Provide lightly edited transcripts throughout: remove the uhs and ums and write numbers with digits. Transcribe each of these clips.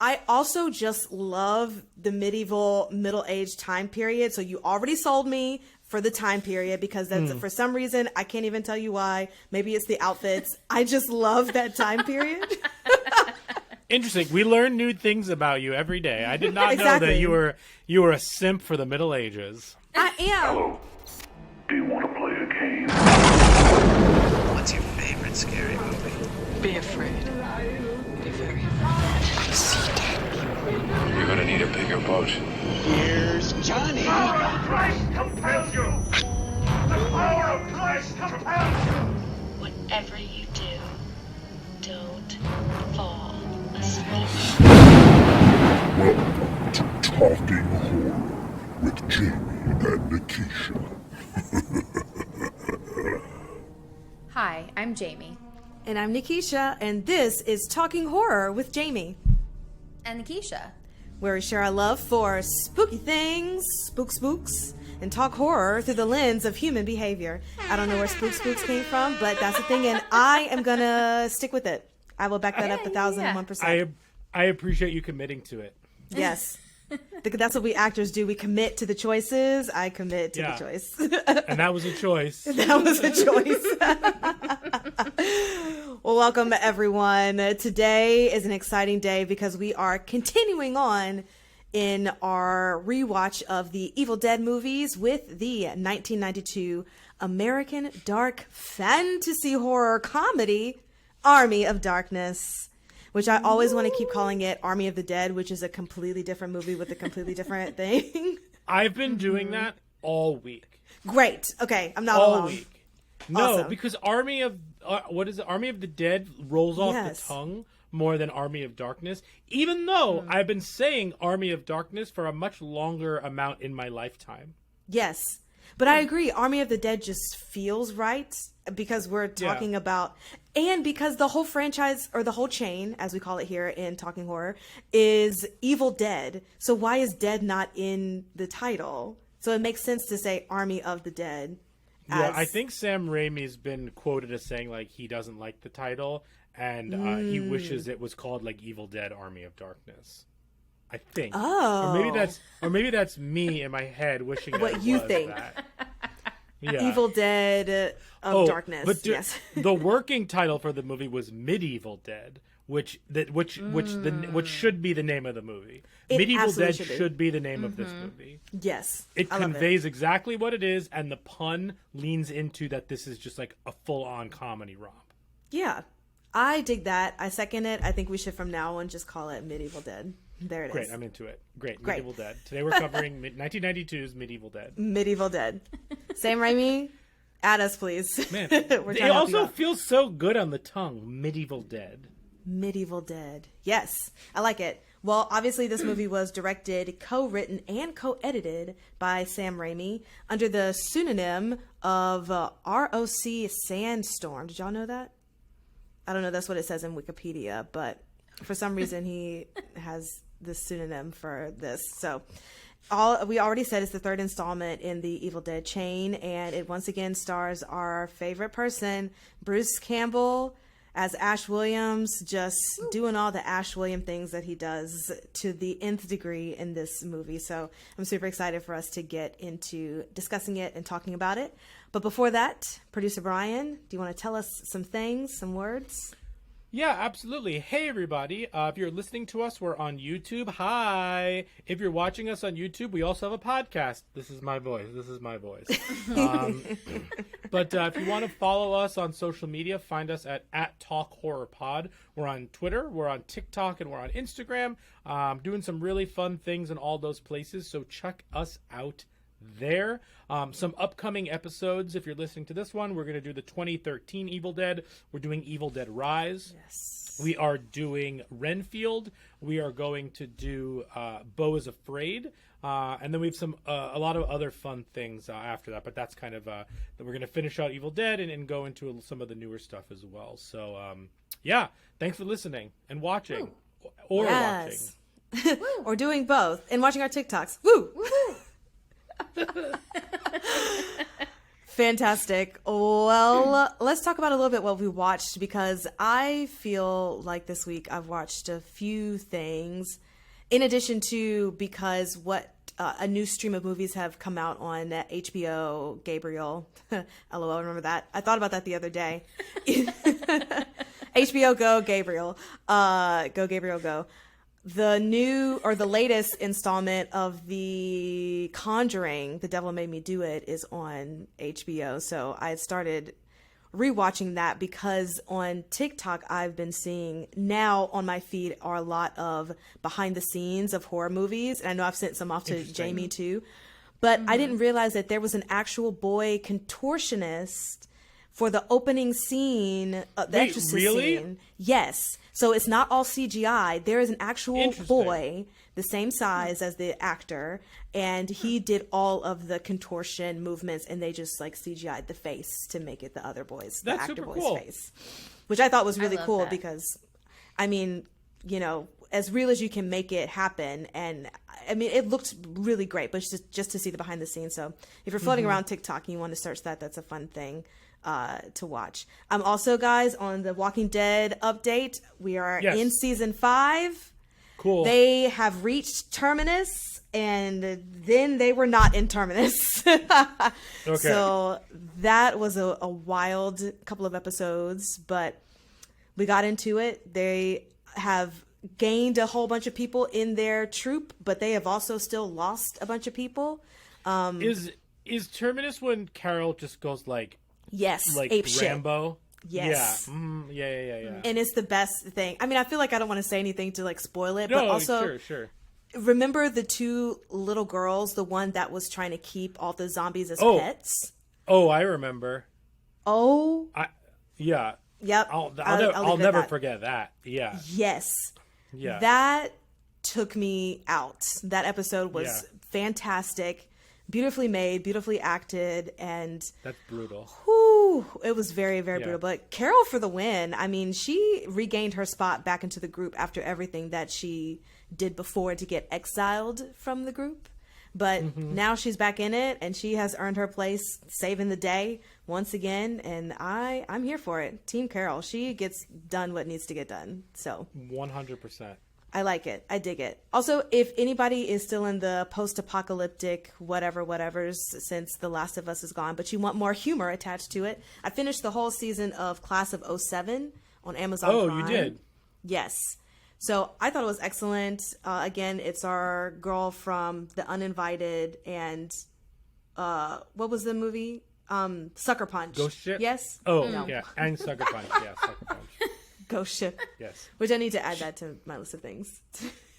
I also just love the medieval middle-aged time period. So you already sold me for the time period because that's for some reason, I can't even tell you why. Maybe it's the outfits. I just love that time period. Interesting. We learn new things about you every day. I did not know that you were a simp for the Middle Ages. I am. Hello. Do you want to play a game? What's your favorite scary movie? Be afraid. Be very afraid. See dead people. You're gonna need a bigger boat. Here's Johnny. The power of Christ compels you! The power of Christ compels you! Whatever you do, don't fall asleep. Welcome to Talking Horror with Jamie and Nikisha. Hi, I'm Jamie. And I'm Nikisha, and this is Talking Horror with Jamie. And Nikisha. Where we share our love for spooky things, spooks, and talk horror through the lens of human behavior. I don't know where spooks came from, but that's the thing, and I am gonna stick with it. I will back that up 1,001%. I appreciate you committing to it. Yes. That's what we actors do. We commit to the choices. I commit to the choice. And that was a choice. That was a choice. Well, welcome everyone. Today is an exciting day because we are continuing on in our rewatch of the Evil Dead movies with the 1992 American dark fantasy horror comedy Army of Darkness, which I always want to keep calling it Army of the Dead, which is a completely different movie with a completely different thing. I've been doing that all week. Great. Okay, I'm not all alone. Week. No, Awesome. because Army of Army of the Dead rolls off the tongue more than Army of Darkness, even though I've been saying Army of Darkness for a much longer amount in my lifetime. Yes. But I agree. Army of the Dead just feels right because we're talking about, and because the whole franchise, or the whole chain, as we call it here in Talking Horror, is Evil Dead. So why is Dead not in the title? So it makes sense to say Army of the Dead. Yeah, I think Sam Raimi's been quoted as saying like he doesn't like the title and he wishes it was called like Evil Dead Army of Darkness. I think. Oh. Or maybe that's me in my head wishing that what you think. That. Yeah. Evil Dead of Darkness. But yes. The working title for the movie was Medieval Dead, which should be the name of the movie. Medieval Dead should be the name of this movie. Yes. It conveys exactly what it is, and the pun leans into that this is just like a full-on comedy romp. Yeah. I dig that. I second it. I think we should from now on just call it Medieval Dead. There it is. Great, I'm into it. Great. Medieval Dead. Today we're covering 1992's Medieval Dead. Medieval Dead. Sam Raimi, add us, please. Man, it also feels so good on the tongue. Medieval Dead. Medieval Dead. Yes, I like it. Well, obviously this movie was directed, co-written, and co-edited by Sam Raimi under the pseudonym of R.O.C. Sandstorm. Did y'all know that? I don't know. That's what it says in Wikipedia, but for some reason he has this pseudonym for this. So we already said it's the third installment in the Evil Dead chain, and it once again stars our favorite person, Bruce Campbell, as Ash Williams, just doing all the Ash William things that he does to the nth degree in this movie. So I'm super excited for us to get into discussing it and talking about it. But before that, producer Brian, do you want to tell us some things, some words? Yeah, absolutely. Hey, everybody. If you're listening to us, we're on YouTube. Hi. If you're watching us on YouTube, we also have a podcast. This is my voice. But if you want to follow us on social media, find us at @TalkHorrorPod. We're on Twitter, we're on TikTok, and we're on Instagram. Doing some really fun things in all those places, so check us out there. Some upcoming episodes. If you're listening to this one, we're going to do the 2013 Evil Dead. We're doing Evil Dead Rise. Yes. We are doing Renfield. We are going to do Beau is Afraid. And then we have a lot of other fun things after that. But that's kind of that we're going to finish out Evil Dead and go into some of the newer stuff as well. So yeah, thanks for listening and watching. Woo. Or watching. Or doing both and watching our TikToks. Woo! Fantastic. Well, let's talk about a little bit what we watched, because I feel like this week I've watched a few things in addition to because what a new stream of movies have come out on HBO Gabriel. LOL, remember that? I thought about that the other day. HBO Go Gabriel. Go Gabriel Go. The new or the latest installment of The Conjuring, The Devil Made Me Do It, is on HBO. So I started rewatching that because on TikTok I've been seeing now on my feed are a lot of behind the scenes of horror movies. And I know I've sent some off to Jamie too. But I didn't realize that there was an actual boy contortionist for the opening scene, the Wait, Exorcist really? scene. Yes. So it's not all CGI. There is an actual boy the same size as the actor, and he did all of the contortion movements, and they just like CGI'd the face to make it the other boy's, the That's actor super boy's cool. face, which I thought was really love cool that. because, I mean, you know, as real as you can make it happen. And I mean, it looked really great, but just to see the behind the scenes. So if you're floating around TikTok and you want to search that, that's a fun thing to watch. I'm also, guys, on the Walking Dead update. We are in season 5. Cool. They have reached Terminus, and then they were not in Terminus. So that was a wild couple of episodes, but we got into it. They have gained a whole bunch of people in their troop, but they have also still lost a bunch of people. Is Terminus when Carol just goes like ape shit. Rambo? Yes. Yeah. And it's the best thing. I mean, I feel like I don't want to say anything to like spoil it, No, but also sure. remember the 2 little girls, the one that was trying to keep all the zombies as pets? Oh, I remember. Oh. Yeah. Yep. I'll leave it never at that. forget that. Yeah. Yes. Yeah. That took me out. That episode was fantastic. Beautifully made, beautifully acted, and That's brutal. whew, it was very, very brutal. But Carol for the win. I mean, she regained her spot back into the group after everything that she did before to get exiled from the group. But now she's back in it, and she has earned her place saving the day once again. And I'm here for it. Team Carol. She gets done what needs to get done. So 100%. I like it. I dig it. Also, if anybody is still in the post-apocalyptic whatevers since The Last of Us is gone, but you want more humor attached to it, I finished the whole season of Class of '07 on Amazon Prime. Oh, you did? Yes. So I thought it was excellent. Again, it's our girl from The Uninvited and what was the movie? Sucker Punch. Ghost Ship? Yes? Oh, No. yeah. And Sucker Punch. Yeah, Sucker Punch. Ghost Ship. Yes. Which I need to add that to my list of things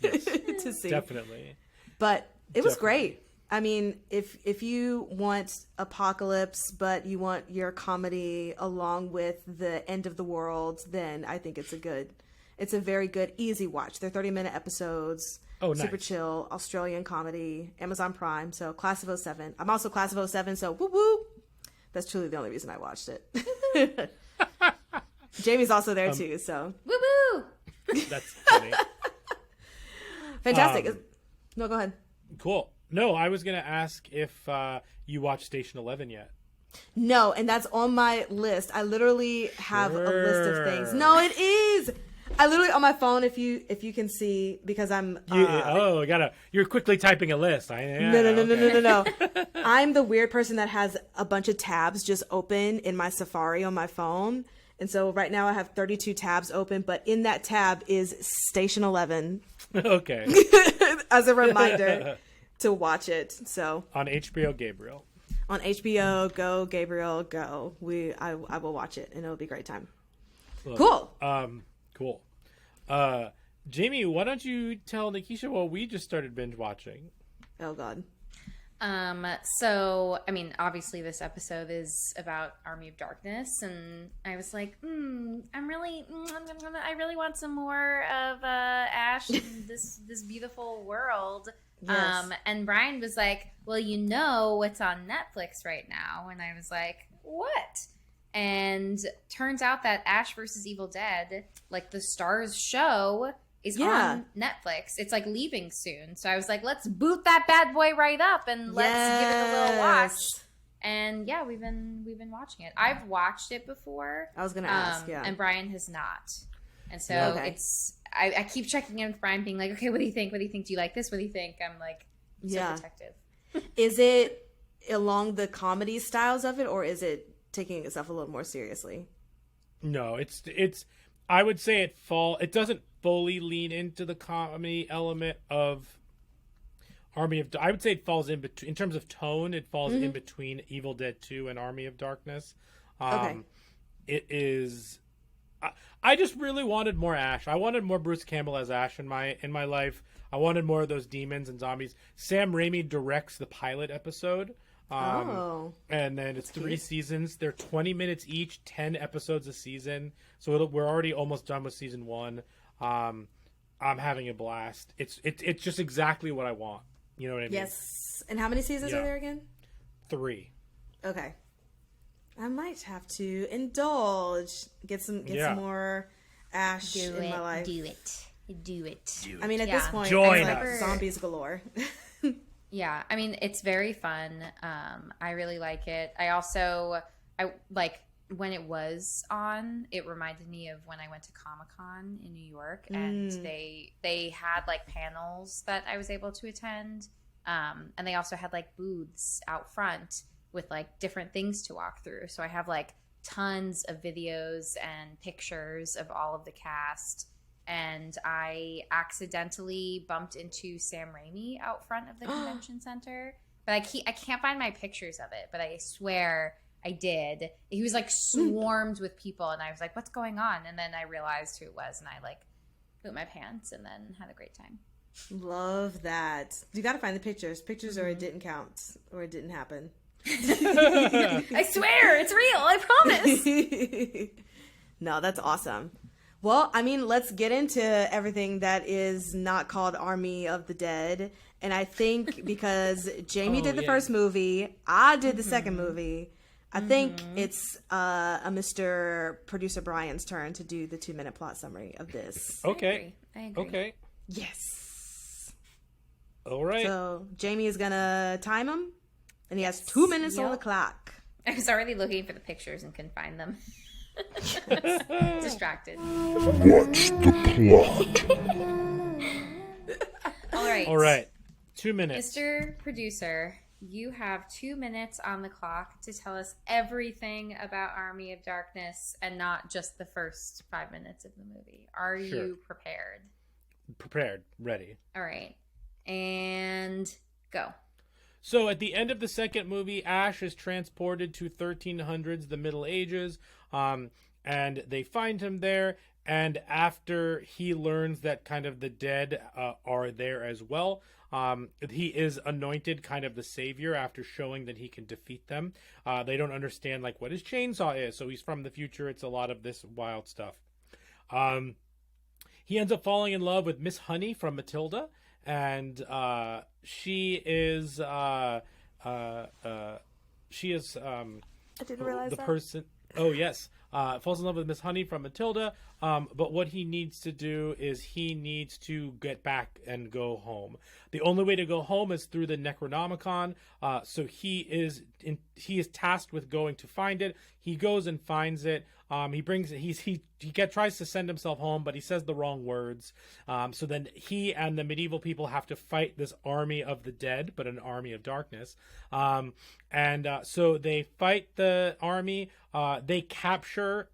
Yes. to see. Definitely. But it was great. I mean, if you want apocalypse, but you want your comedy along with the end of the world, then I think it's a very good, easy watch. They're 30-minute episodes. Oh, nice. Super chill, Australian comedy, Amazon Prime. So Class of '07. I'm also Class of '07, so whoop whoop. That's truly the only reason I watched it. Jamie's also there too, so Woo woo! That's funny. fantastic. No, go ahead. Cool. No, I was going to ask if you watched Station 11 yet. No, and that's on my list. I literally have a list of things. Sure. No, it is. I literally on my phone. If you can see, because I'm. You're quickly typing a list. No. I'm the weird person that has a bunch of tabs just open in my Safari on my phone. And so right now I have 32 tabs open, but in that tab is Station 11 Okay. as a reminder to watch it. So On HBO Gabriel. on HBO, go Gabriel, go. I will watch it, and it'll be a great time. Cool. Cool. Jamie, why don't you tell Nikisha what we just started binge watching? Oh God. So, I mean, obviously this episode is about Army of Darkness, and I was like, I really want some more of Ash in this beautiful world. Yes. And Brian was like, well, you know what's on Netflix right now, and I was like, what? And turns out that Ash versus Evil Dead, like the Starz show, is on Netflix. It's like leaving soon. So I was like, let's boot that bad boy right up and let's give it a little watch. And yeah, we've been watching it. I've watched it before. I was gonna ask, and Brian has not. And so Okay. I keep checking in with Brian, being like, okay, what do you think? What do you think? Do you like this? What do you think? I'm like, so protective. Is it along the comedy styles of it, or is it taking itself a little more seriously? No, it's. I would say it doesn't fully lean into the comedy element of Army of. I would say it falls in between in terms of tone. It falls in between Evil Dead 2 and Army of Darkness. Okay. It is. I just really wanted more Ash. I wanted more Bruce Campbell as Ash in my life. I wanted more of those demons and zombies. Sam Raimi directs the pilot episode. And then it's 3 seasons. They're 20 minutes each, 10 episodes a season. So we're already almost done with season 1. I'm having a blast. It's just exactly what I want. You know what I mean? Yes. And how many seasons are there again? 3. Okay. I might have to indulge, get some more Ash in my life. Do it. I mean, at this point, Join I'm like us. zombies galore. Yeah, I mean, it's very fun. I really like it. I like when it was on, it reminded me of when I went to Comic-Con in New York, and they had like panels that I was able to attend, and they also had like booths out front with like different things to walk through. So I have like tons of videos and pictures of all of the cast. And I accidentally bumped into Sam Raimi out front of the convention center. But I can't find my pictures of it, but I swear I did. He was like swarmed with people, and I was like, what's going on? And then I realized who it was, and I like pooped my pants and then had a great time. Love that. You got to find the pictures. Pictures or it didn't count, or it didn't happen. I swear, it's real. I promise. No, that's awesome. Well, I mean, let's get into everything that is not called Army of the Dead. And I think because Jamie did the first movie, I did the second movie, I think it's a Mr. Producer Brian's turn to do the 2-minute plot summary of this. Okay. I agree. Okay. Yes. All right. So Jamie is going to time him, and he has 2 minutes on the clock. I was already looking for the pictures and couldn't find them. Distracted. What's the plot? All right. 2 minutes. Mr. Producer, you have 2 minutes on the clock to tell us everything about Army of Darkness and not just the first 5 minutes of the movie. Are you prepared? Prepared. Ready. All right. And go. So at the end of the second movie, Ash is transported to 1300s, the Middle Ages, and they find him there. And after he learns that kind of the dead are there as well, he is anointed kind of the savior after showing that he can defeat them. They don't understand like what his chainsaw is, so he's from the future. It's a lot of this wild stuff. He ends up falling in love with Miss Honey from Matilda, and she is I didn't realize the that. person. Oh yes, falls in love with Miss Honey from Matilda. But what he needs to do is he needs to get back and go home. The only way to go home is through the Necronomicon. So he is tasked with going to find it. He goes and finds it. Tries to send himself home, but he says the wrong words. So then he and the medieval people have to fight this army of the dead, but an army of darkness. So they fight the army. They capture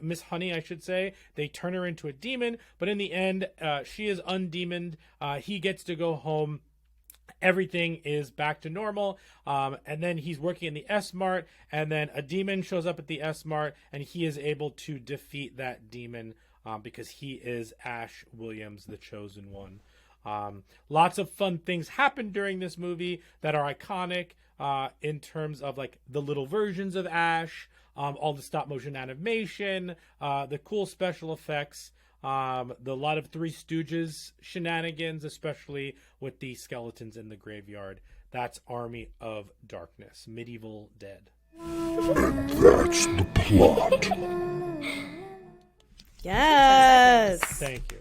Miss Honey, I should say. They turn her into a demon, but in the end, she is undemoned. He gets to go home. Everything is back to normal, and then he's working in the S-Mart, and then a demon shows up at the S-Mart, and he is able to defeat that demon because he is Ash Williams, the Chosen One. Lots of fun things happen during this movie that are iconic in terms of like the little versions of Ash, all the stop-motion animation, the cool special effects. The lot of Three Stooges shenanigans, especially with the skeletons in the graveyard. That's Army of Darkness, Medieval Dead. And that's the plot. Yes. Thank you.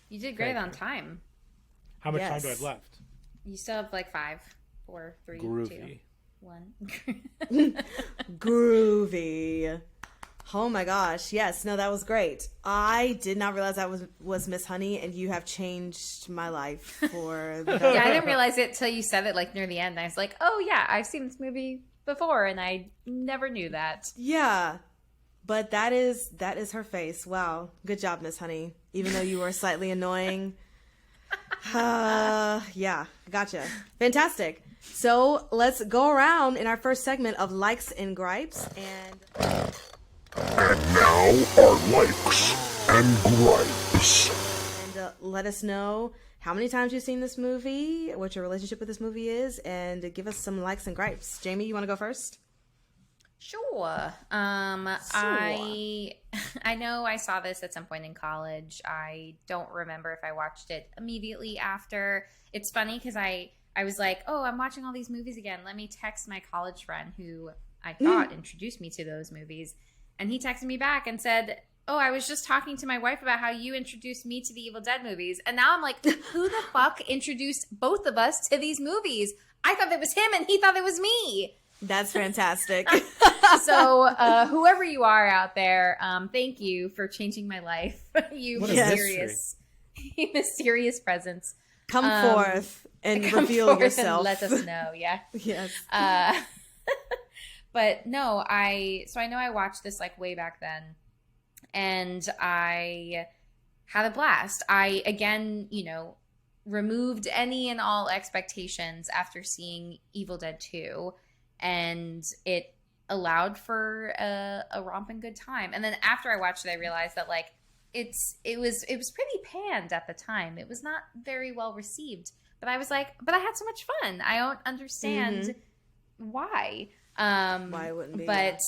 You did great Thank on you. time. How much time Yes. do I have left? You still have like 5, 4, 3, 2. Groovy. one. Groovy. Oh my gosh. Yes. No, that was great. I did not realize that was Miss Honey, and you have changed my life for the better. Yeah, I didn't realize it till you said it like near the end. I was like, oh yeah, I've seen this movie before, and I never knew that. Yeah. But that is her face. Wow. Good job, Miss Honey. Even though you were slightly annoying. Yeah. Gotcha. Fantastic. So let's go around in our first segment of likes and gripes. And now our likes and gripes. And let us know how many times you've seen this movie, what your relationship with this movie is, and give us some likes and gripes. Jamie, you want to go first? Sure. I know I saw this at some point in college. I don't remember if I watched it immediately after. It's funny because I was like, oh, I'm watching all these movies again. Let me text my college friend who I thought introduced me to those movies. And he texted me back and said, oh, I was just talking to my wife about how you introduced me to the Evil Dead movies. And now I'm like, who the fuck introduced both of us to these movies? I thought it was him and he thought it was me. That's fantastic. So whoever you are out there, thank you for changing my life. You mysterious presence. Come forth and reveal yourself. And let us know. Yeah. Yes. But no, I know I watched this like way back then, and I had a blast. I again, removed any and all expectations after seeing Evil Dead 2, and it allowed for a romping good time. And then after I watched it, I realized that like it was pretty panned at the time. It was not very well received, but I was like, but I had so much fun. I don't understand why. Why wouldn't be? But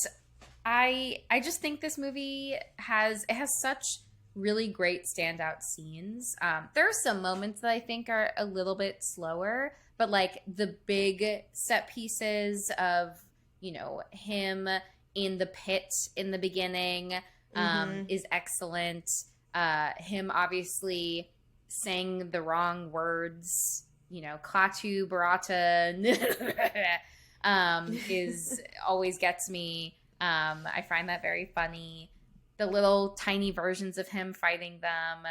I just think this movie has such really great standout scenes. There are some moments that I think are a little bit slower, but like the big set pieces of him in the pit in the beginning is excellent. Him obviously saying the wrong words, Klaatu Barata is always gets me. I find that very funny. The little tiny versions of him fighting them,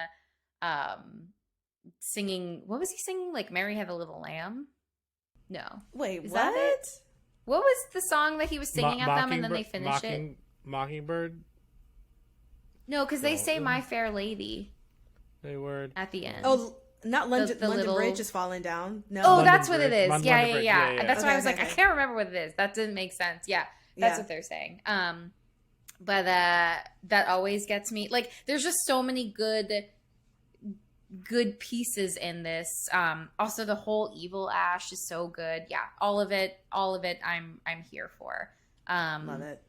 singing. What was he singing? Like Mary Had a Little Lamb? No. Wait, is what? That it? What was the song that he was singing at them and then they finish it? Mockingbird? No, because they say My Fair Lady. They were at the end. Oh, not London, the London little Bridge is falling down. No. Oh, London that's what Bridge. it is. London Yeah. Bridge. That's why I was Okay, like, okay. I can't remember what it is. That didn't make sense. Yeah, that's what they're saying. But that always gets me. Like, there's just so many good pieces in this. Also, the whole evil Ash is so good. Yeah, all of it. I'm here for. Love it.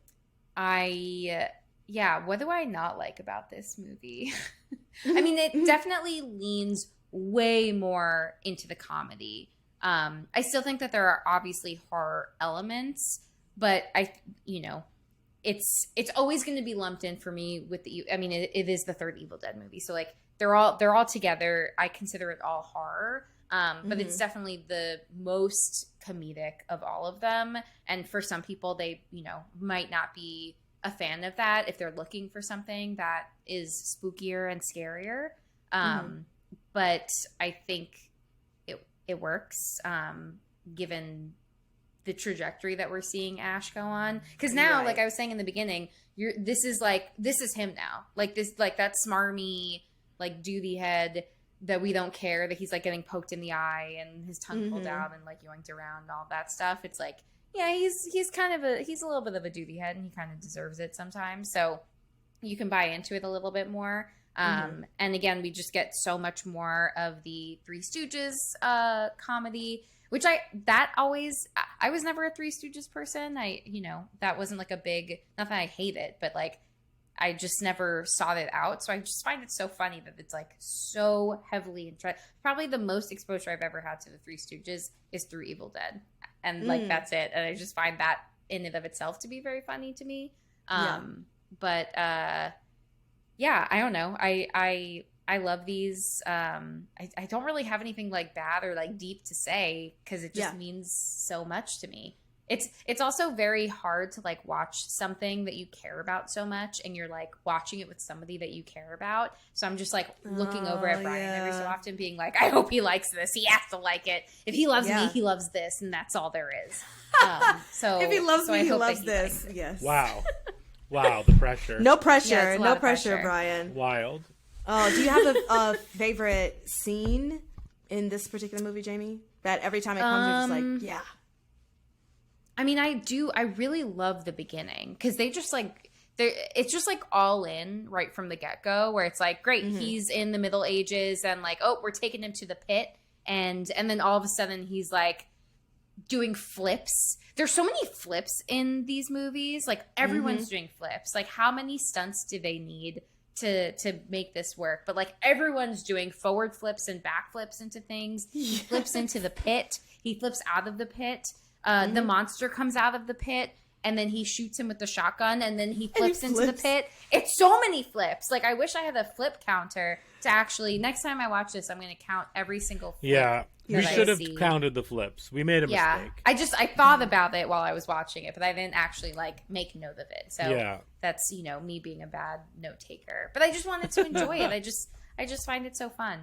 What do I not like about this movie? I mean, it definitely leans way more into the comedy. I still think that there are obviously horror elements, but it's always going to be lumped in for me with it is the third Evil Dead movie. So like they're all together. I consider it all horror. But it's definitely the most comedic of all of them. And for some people, they, might not be a fan of that if they're looking for something that is spookier and scarier. But I think it works, given the trajectory that we're seeing Ash go on. Because now, like I was saying in the beginning, this is him now. Like that smarmy, like doody head that we don't care that he's like getting poked in the eye and his tongue pulled out and like yoinked around and all that stuff. It's like, yeah, he's a little bit of a doody head and he kind of deserves it sometimes. So you can buy into it a little bit more. And again, we just get so much more of the Three Stooges comedy, which I was never a Three Stooges person. That wasn't like a big, not that I hate it, but like I just never sought it out. So I just find it so funny that it's like so heavily entrenched. Probably the most exposure I've ever had to the Three Stooges is through Evil Dead. And like, that's it. And I just find that in and of itself to be very funny to me. But I don't know. I love these. I don't really have anything like bad or like deep to say because it just means so much to me. It's also very hard to like watch something that you care about so much, and you're like watching it with somebody that you care about. So I'm just like looking over at Brian every so often, being like, I hope he likes this. He has to like it. If he loves me, he loves this, and that's all there is. So if he loves me, he loves he this. Yes. Wow, the pressure. No pressure. Yeah, it's a lot no of pressure, pressure. Brian. Wild. Oh, do you have a favorite scene in this particular movie, Jamie? That every time it comes, you're just like, yeah. I mean, I do. I really love the beginning because they just like it's just like all in right from the get go, where it's like, great, he's in the Middle Ages, and like, oh, we're taking him to the pit, and then all of a sudden he's like doing flips. There's so many flips in these movies. Like everyone's doing flips. Like how many stunts do they need to make this work? But like everyone's doing forward flips and back flips into things. He flips into the pit. He flips out of the pit. The monster comes out of the pit, and then he shoots him with the shotgun, and then he flips into the pit. It's so many flips. Like, I wish I had a flip counter to actually, next time I watch this, I'm going to count every single flip. Yeah, we should have see. Counted the flips. We made a mistake. I thought about it while I was watching it, but I didn't actually, like, make note of it. So that's, me being a bad note taker. But I just wanted to enjoy it. I just find it so fun.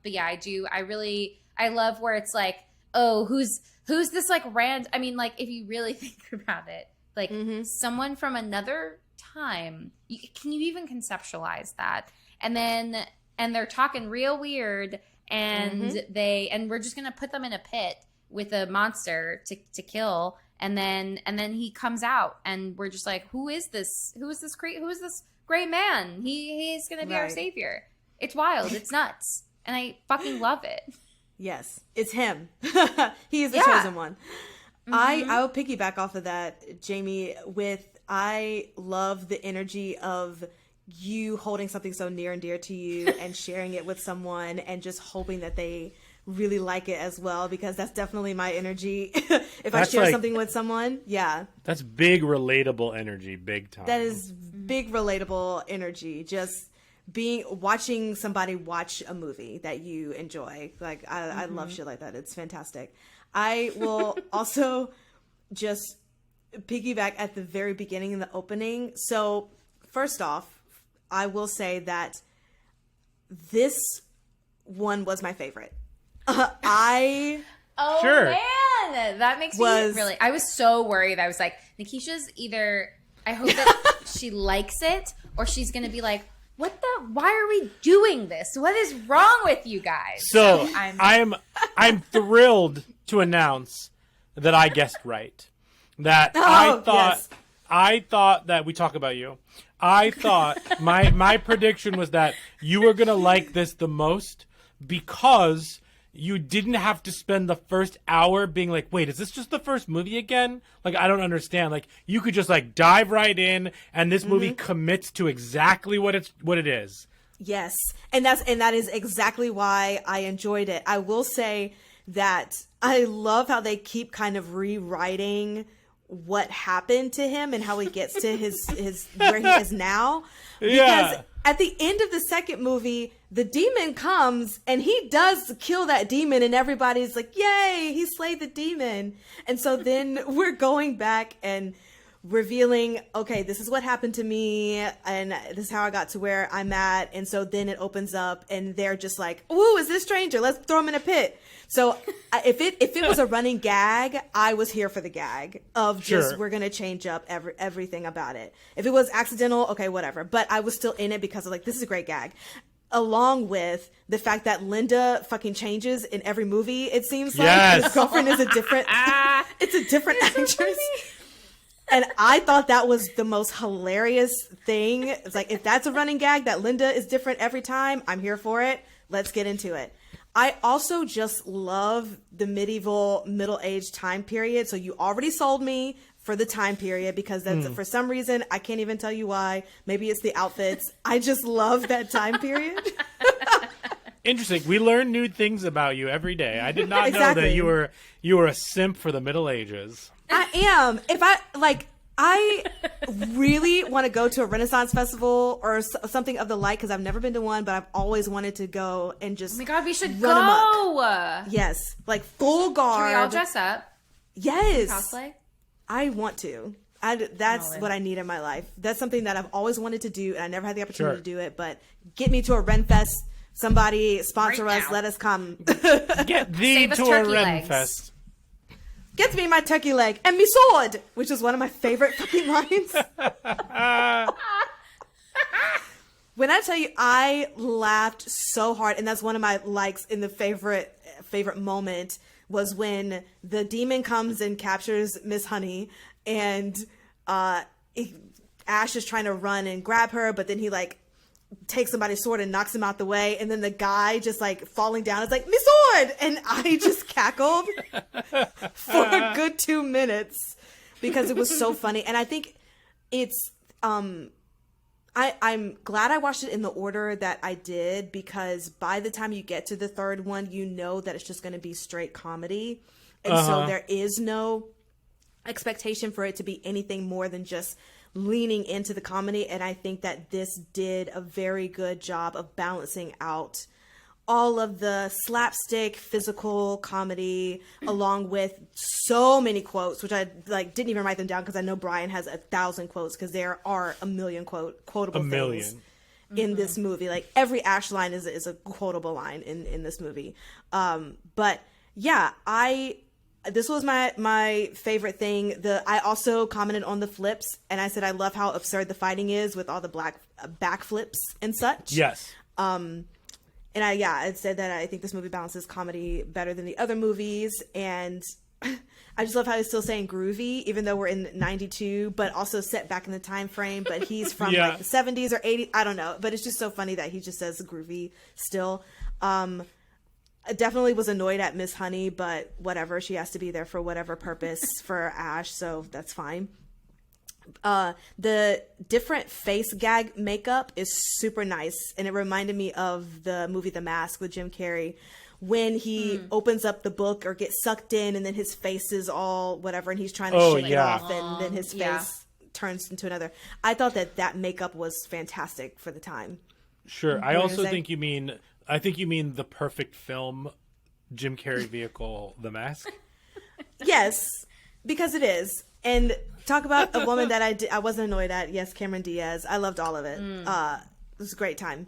But yeah, I love where it's like, oh, who's this like I mean, like if you really think about it, like someone from another time, can you even conceptualize that? And they're talking real weird, and we're just gonna put them in a pit with a monster to kill, and then he comes out, and we're just like, who is this great man? He's gonna be our savior. It's wild. It's nuts, and I fucking love it. Yes, it's him. He is the chosen one. I will piggyback off of that, Jamie, I love the energy of you holding something so near and dear to you and sharing it with someone and just hoping that they really like it as well, because that's definitely my energy. If I share something with someone, that's big relatable energy, big time. That is big relatable energy. Just watching somebody watch a movie that you enjoy. Like I love shit like that. It's fantastic. I will also just piggyback at the very beginning in the opening. So first off, I will say that this one was my favorite. Man, that makes me really. I was so worried. I was like, Nikisha's either. I hope that she likes it, or she's gonna be like, why are we doing this? What is wrong with you guys? So I'm thrilled to announce that I guessed right. That I thought that we talk about you. I thought my prediction was that you were gonna like this the most because you didn't have to spend the first hour being like, wait, is this just the first movie again? Like, I don't understand. Like, you could just like dive right in, and this movie commits to exactly what it is. Yes. And that is exactly why I enjoyed it. I will say that I love how they keep kind of rewriting what happened to him and how he gets to his where he is now. Because at the end of the second movie, the demon comes and he does kill that demon, and everybody's like, yay, he slayed the demon. And so then we're going back and revealing, okay, this is what happened to me, and this is how I got to where I'm at. And so then it opens up and they're just like, ooh, is this stranger? Let's throw him in a pit. So if it was a running gag, I was here for the gag of just, we're going to change up everything about it. If it was accidental, okay, whatever. But I was still in it because of like, this is a great gag. Along with the fact that Linda fucking changes in every movie, it seems like. His girlfriend is a different, it's a different actress. So and I thought that was the most hilarious thing. It's like, if that's a running gag, that Linda is different every time, I'm here for it. Let's get into it. I also just love the middle-aged time period. So you already sold me for the time period, because that's for some reason, I can't even tell you why. Maybe it's the outfits. I just love that time period. Interesting. We learn new things about you every day. I did not know that you were a simp for the Middle Ages. I am. I really want to go to a Renaissance festival or something of the like, because I've never been to one, but I've always wanted to go and just. Oh my God, we should run go. Amok. Yes, like full guard. Can we all dress up? Yes. Cosplay. I want to. That's what I need in my life. That's something that I've always wanted to do, and I never had the opportunity to do it. But get me to a Ren Fest. Somebody sponsor Right us. now. Let us come. Get thee Save us to a turkey Ren legs. Fest. Get me my turkey leg and me sword, which is one of my favorite fucking lines. When I tell you, I laughed so hard, and that's one of my likes in the favorite moment was when the demon comes and captures Miss Honey, and Ash is trying to run and grab her, but then he like takes somebody's sword and knocks him out the way, and then the guy just like falling down is like, "Me sword!" And I just cackled for a good 2 minutes because it was so funny. And I think it's I'm glad I watched it in the order that I did, because by the time you get to the third one, you know that it's just going to be straight comedy. And so there is no expectation for it to be anything more than just leaning into the comedy. And I think that this did a very good job of balancing out all of the slapstick physical comedy along with so many quotes, which I like didn't even write them down because I know Brian has 1,000 quotes, because there are a million quotable things in this movie. Like every Ash line is a quotable line in this movie. But yeah, this was my favorite thing. I also commented on the flips, and I said I love how absurd the fighting is with all the black backflips and such. Yes. And I said that I think this movie balances comedy better than the other movies, and I just love how he's still saying groovy, even though we're in 92, but also set back in the time frame. But he's from like the 70s or 80s, I don't know. But it's just so funny that he just says groovy still. I definitely was annoyed at Miss Honey, but whatever. She has to be there for whatever purpose for Ash, so that's fine. The different face gag makeup is super nice, and it reminded me of the movie The Mask with Jim Carrey, when he opens up the book or gets sucked in, and then his face is all whatever, and he's trying to shake it off, and then his face turns into another. I thought that makeup was fantastic for the time. Sure. I also think you mean the perfect film Jim Carrey vehicle, The Mask. Yes, because it is. And talk about a woman that I wasn't annoyed at. Yes, Cameron Diaz. I loved all of it. It was a great time.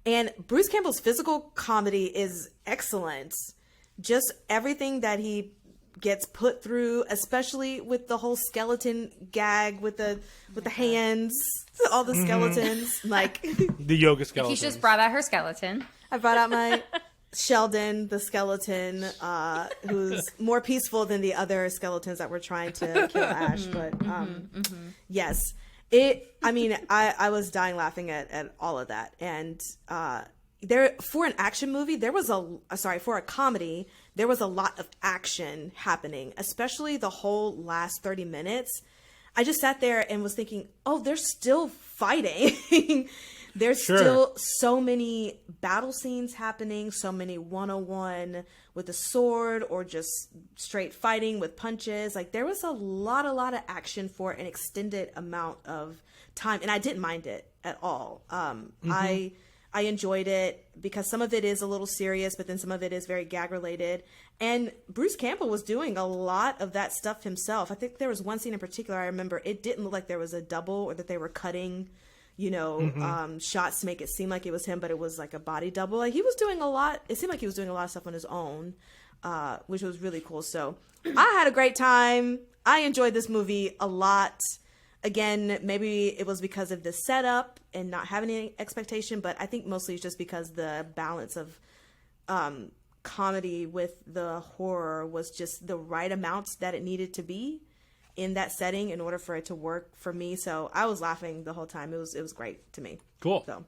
And Bruce Campbell's physical comedy is excellent. Just everything that he gets put through, especially with the whole skeleton gag with the hands, all the skeletons, like the yoga skeleton. He just brought out her skeleton. I brought out my Sheldon, the skeleton, who's more peaceful than the other skeletons that were trying to kill Ash. But yes, I was dying laughing at all of that. And for an action movie, for a comedy, there was a lot of action happening, especially the whole last 30 minutes. I just sat there and was thinking, oh, they're still fighting. There's still so many battle scenes happening, so many 101 with a sword or just straight fighting with punches. Like there was a lot of action for an extended amount of time, and I didn't mind it at all. I enjoyed it because some of it is a little serious, but then some of it is very gag related. And Bruce Campbell was doing a lot of that stuff himself. I think there was one scene in particular I remember. It didn't look like there was a double or that they were cutting shots to make it seem like it was him, but it was like a body double. Like he was doing a lot. It seemed like he was doing a lot of stuff on his own, which was really cool. So I had a great time. I enjoyed this movie a lot. Again, maybe it was because of the setup and not having any expectation, but I think mostly it's just because the balance of comedy with the horror was just the right amounts that it needed to be in that setting in order for it to work for me. So I was laughing the whole time. It was great to me. Cool. So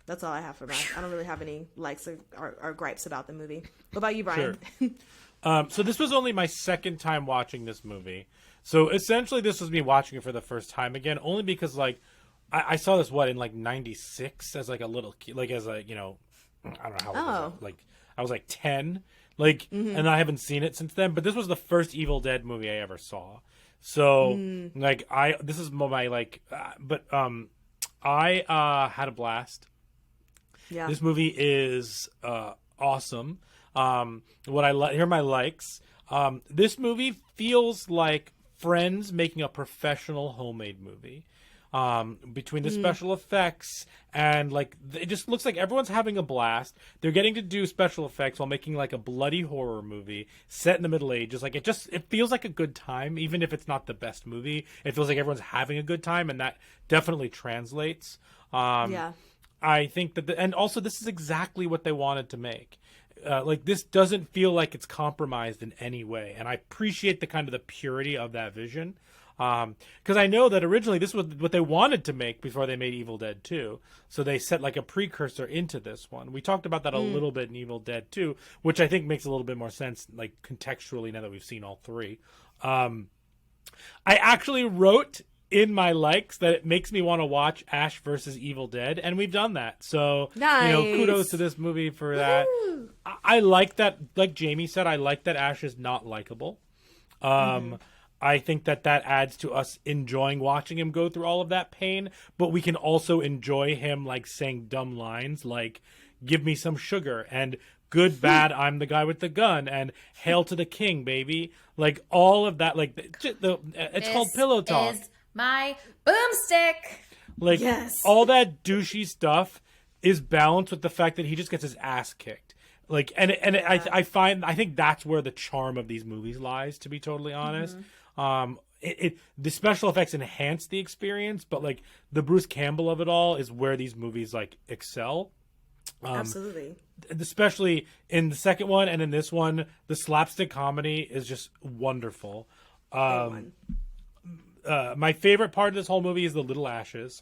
that's all I have for that. I don't really have any likes or gripes about the movie. What about you, Brian? Sure. So this was only my second time watching this movie. So essentially this was me watching it for the first time again, only because like I saw this in like 96 as like a little kid, like as a, I don't know how old I was. Like I was like 10, and I haven't seen it since then, but this was the first Evil Dead movie I ever saw. So this is my I had a blast. Yeah. This movie is awesome. What I here are my likes. This movie feels like friends making a professional homemade movie. Between the special effects and like it just looks like everyone's having a blast. They're getting to do special effects while making like a bloody horror movie set in the Middle Ages. Like it feels like a good time, even if it's not the best movie. It feels like everyone's having a good time, and that definitely translates. Yeah. I think that and also this is exactly what they wanted to make. Like this doesn't feel like it's compromised in any way, and I appreciate the kind of the purity of that vision. Because I know that originally this was what they wanted to make before they made Evil Dead 2. So they set like a precursor into this one. We talked about that a little bit in Evil Dead 2, which I think makes a little bit more sense, like contextually now that we've seen all three. I actually wrote in my likes that it makes me want to watch Ash versus Evil Dead, and we've done that. So, nice. Kudos to this movie for that. I like that, like Jamie said, I like that Ash is not likable. I think that adds to us enjoying watching him go through all of that pain, but we can also enjoy him like saying dumb lines like "Give me some sugar" and "Good, bad, I'm the guy with the gun" and "Hail to the king, baby." Like all of that, like it's called pillow talk. Is my boomstick. Like all that douchey stuff is balanced with the fact that he just gets his ass kicked. Like I think that's where the charm of these movies lies, to be totally honest. The special effects enhance the experience, but like the Bruce Campbell of it all is where these movies like excel. Absolutely. Especially in the second one and in this one, the slapstick comedy is just wonderful. My favorite part of this whole movie is the little Ashes.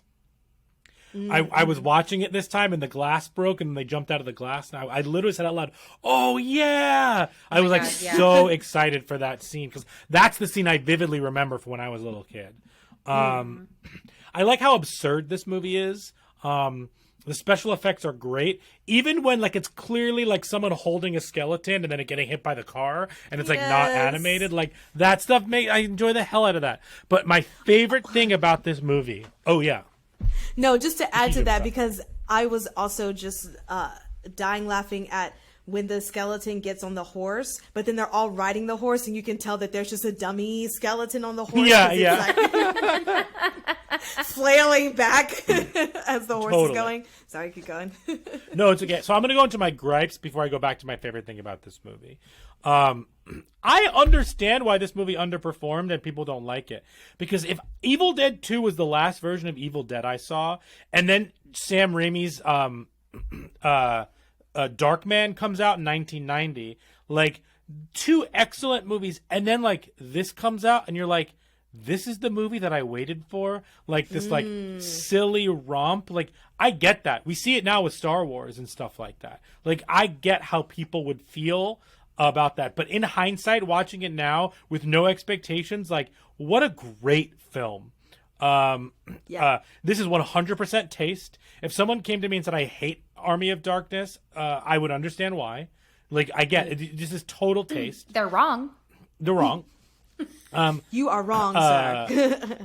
I was watching it this time and the glass broke and they jumped out of the glass and I literally said out loud, "Oh yeah!" I was so excited for that scene because that's the scene I vividly remember from when I was a little kid. I like how absurd this movie is. The special effects are great, even when like it's clearly like someone holding a skeleton and then it getting hit by the car and it's like not animated. Like that stuff I enjoy the hell out of that. But my favorite thing about this movie, no, just to add to that, because I was also just dying laughing at when the skeleton gets on the horse, but then they're all riding the horse and you can tell that there's just a dummy skeleton on the horse. It's like flailing back as the horse is going. Sorry, keep going. No, it's okay. So I'm going to go into my gripes before I go back to my favorite thing about this movie. I understand why this movie underperformed and people don't like it. Because if Evil Dead 2 was the last version of Evil Dead I saw, and then Sam Raimi's Darkman comes out in 1990, like two excellent movies, and then like this comes out and you're like, this is the movie that I waited for, like this like silly romp. Like I get that. We see it now with Star Wars and stuff like that. Like I get how people would feel about that, but in hindsight, watching it now with no expectations, like what a great film. This is 100% taste. If someone came to me and said I hate Army of Darkness, I would understand why. Like I get it. This is total taste. They're wrong. You are wrong, sir.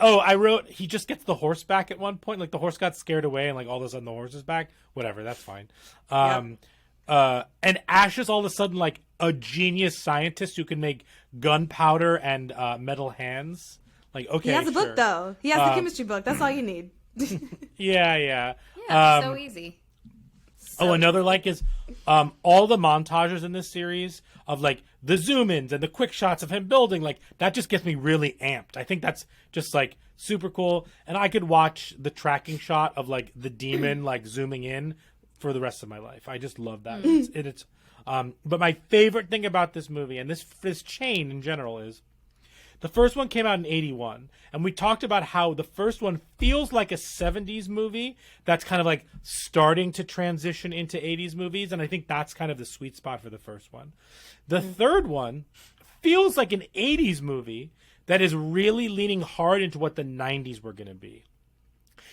I wrote he just gets the horse back at one point. Like the horse got scared away and like all of a sudden the horse is back. Whatever, that's fine. And Ash is all of a sudden like a genius scientist who can make gunpowder and metal hands. Like, okay, he has a book though. He has the chemistry book. That's all you need. Yeah, so easy. Another like is all the montages in this series of like the zoom ins and the quick shots of him building, like that just gets me really amped. I think that's just like super cool. And I could watch the tracking shot of like the demon like zooming in for the rest of my life. I just love that. But my favorite thing about this movie and this chain in general is the first one came out in 1981, and we talked about how the first one feels like a 70s movie that's kind of like starting to transition into 80s movies, and I think that's kind of the sweet spot for the first one. The third one feels like an 80s movie that is really leaning hard into what the 90s were going to be.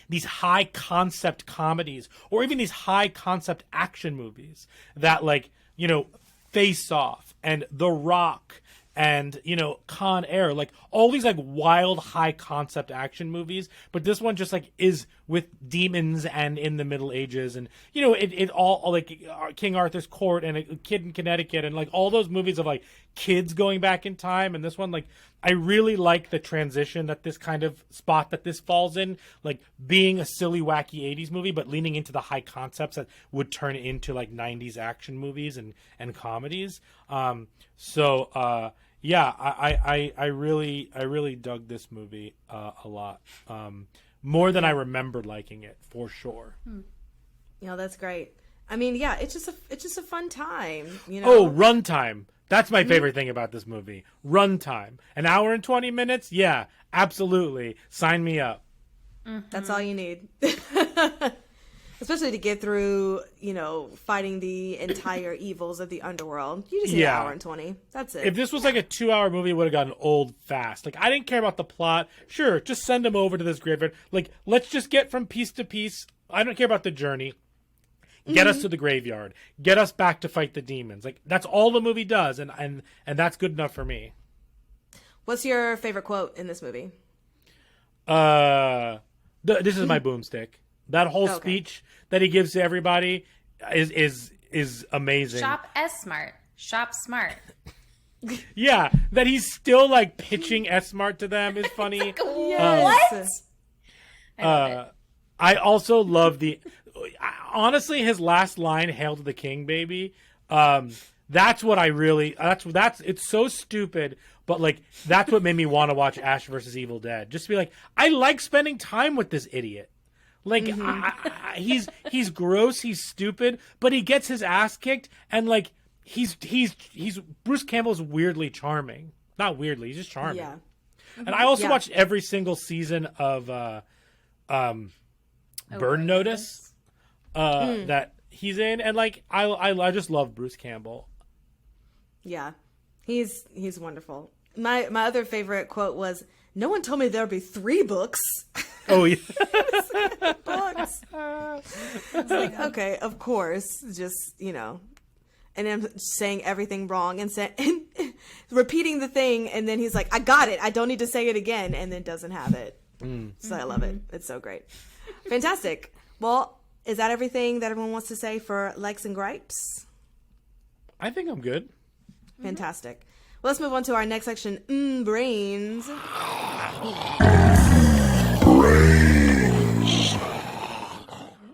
These high concept comedies, or even these high concept action movies that like, you know, Face Off and The Rock and, you know, Con Air, like all these like wild high concept action movies, but this one just like is with demons and in the Middle Ages, and you know, it all like King Arthur's court and A Kid in Connecticut, and like all those movies of like kids going back in time. And this one, like, I really like the transition that this kind of spot that this falls in, like being a silly, wacky 80s movie, but leaning into the high concepts that would turn into like 90s action movies and comedies. Yeah, I really dug this movie a lot. More than I remembered liking it, for sure. You know, that's great. I mean, yeah, it's just a fun time, you know. Oh, runtime. That's my favorite thing about this movie. Runtime. An hour and 20 minutes? Yeah, absolutely. Sign me up. That's all you need. Especially to get through, you know, fighting the entire evils of the underworld. You just need an hour and 20. That's it. If this was like a 2-hour movie, it would have gotten old fast. Like, I didn't care about the plot. Sure, just send them over to this graveyard. Like, let's just get from piece to piece. I don't care about the journey. Get us to the graveyard. Get us back to fight the demons. Like, that's all the movie does, and that's good enough for me. What's your favorite quote in this movie? This is my boomstick. That whole speech that he gives to everybody is amazing. Shop S-Smart. Shop smart. Yeah, that he's still like pitching S-Smart to them is funny. What? I love it. I also love honestly, his last line, "Hail to the King, baby." That's what I really. That's it's so stupid, but like that's what made me want to watch Ash versus Evil Dead. Just to be like, I like spending time with this idiot. Like he's gross, he's stupid, but he gets his ass kicked, and like he's Bruce Campbell's weirdly charming. Not weirdly, he's just charming. Yeah. And I also watched every single season of Burn Notice that he's in, and like I just love Bruce Campbell. Yeah. He's wonderful. My other favorite quote was, "No one told me there'd be 3 books." Oh yeah. Books. It's like, okay, of course, just, you know, and then saying everything wrong and repeating the thing, and then he's like, "I got it. I don't need to say it again," and then doesn't have it. So I love it. It's so great. Fantastic. Well, is that everything that everyone wants to say for likes and gripes? I think I'm good. Fantastic. Well, let's move on to our next section, brains.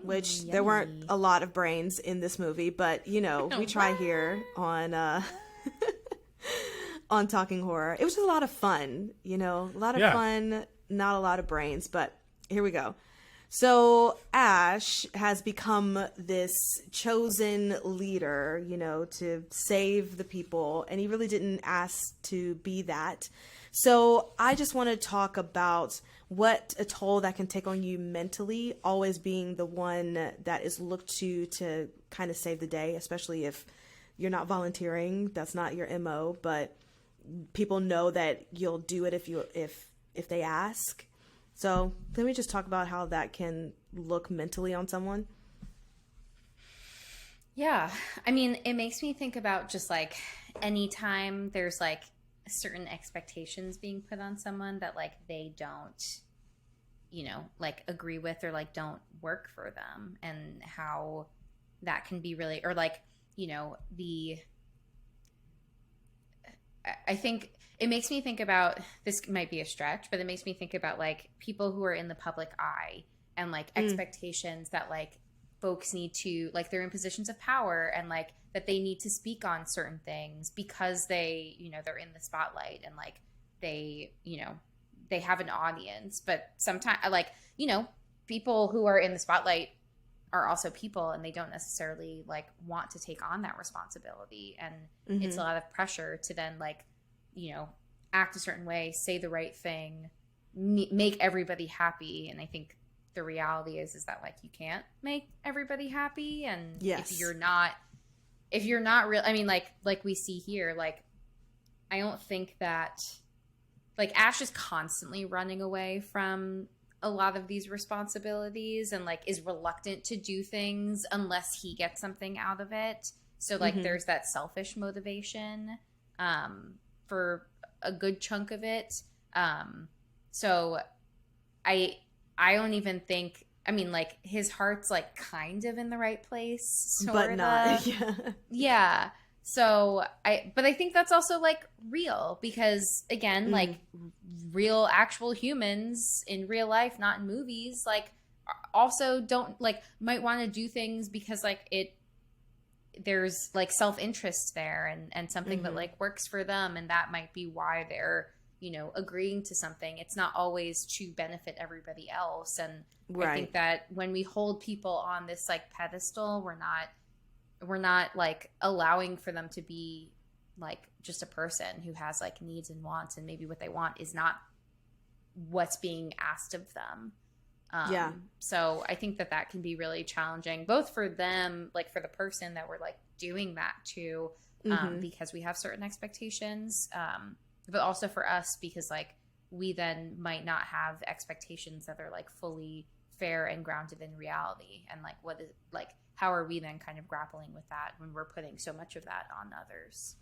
Which there weren't a lot of brains in this movie, but you know, we try here on on Talking Horror. It was just a lot of fun, you know, a lot of fun, not a lot of brains, but here we go. So Ash has become this chosen leader, you know, to save the people, and he really didn't ask to be that. So I just want to talk about what a toll that can take on you mentally, always being the one that is looked to kind of save the day, especially if you're not volunteering. That's not your MO, but people know that you'll do it if they ask. So let me just talk about how that can look mentally on someone. Yeah. I mean, it makes me think about just like anytime there's like certain expectations being put on someone that like they don't, you know, like agree with or like don't work for them, and how that can be really, or like, you know, I think it makes me think about, this might be a stretch, but it makes me think about like people who are in the public eye and like expectations that like folks need to, like they're in positions of power and like that they need to speak on certain things because they, you know, they're in the spotlight and like they, you know, they have an audience. But sometimes like, you know, people who are in the spotlight are also people, and they don't necessarily like want to take on that responsibility. And it's a lot of pressure to then like, you know, act a certain way, say the right thing, make everybody happy. And I think the reality is that like you can't make everybody happy. And if you're not real, I mean, like we see here, like I don't think that like Ash is constantly running away from a lot of these responsibilities and like is reluctant to do things unless he gets something out of it. So like there's that selfish motivation for a good chunk of it. So I don't even think I mean, like, his heart's, like, kind of in the right place, sort but of. not. Yeah. Yeah. So, but I think that's also, like, real because, again, like, real, actual humans in real life, not in movies, like, also don't, like, might want to do things because, like, there's, like, self-interest there and something that, like, works for them, and that might be why they're, you know, agreeing to something. It's not always to benefit everybody else. And I think that when we hold people on this, like, pedestal, we're not like allowing for them to be like just a person who has like needs and wants, and maybe what they want is not what's being asked of them. So I think that can be really challenging, both for them, like for the person that we're like doing that to, because we have certain expectations, but also for us because like we then might not have expectations that are like fully fair and grounded in reality. And like, what is like, how are we then kind of grappling with that when we're putting so much of that on others?